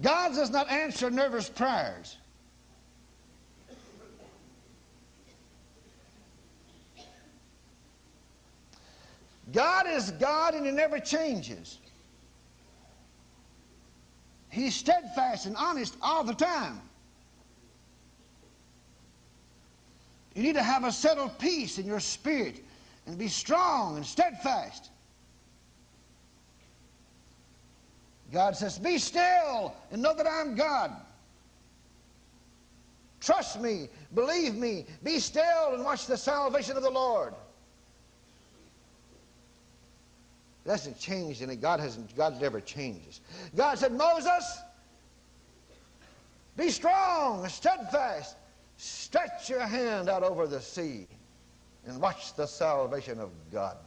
God does not answer nervous prayers. God is God and He never changes. He's steadfast and honest all the time. You need to have a settled peace in your spirit and be strong and steadfast. God says, be still and know that I'm God. Trust me, believe me, be still and watch the salvation of the Lord. It hasn't changed any. God never changes. God said, Moses, be strong and steadfast. Stretch your hand out over the sea and watch the salvation of God.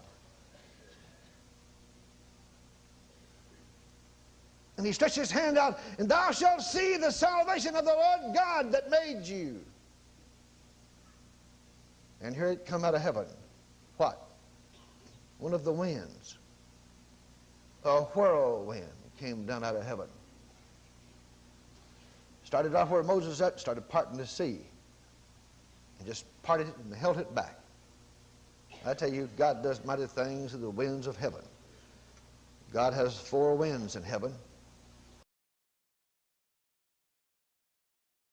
And he stretched his hand out, and thou shalt see the salvation of the Lord God that made you. And here it come out of heaven. What? One of the winds. A whirlwind came down out of heaven. Started off where Moses was at, started parting the sea. And just parted it and held it back. I tell you, God does mighty things in the winds of heaven. God has 4 winds in heaven.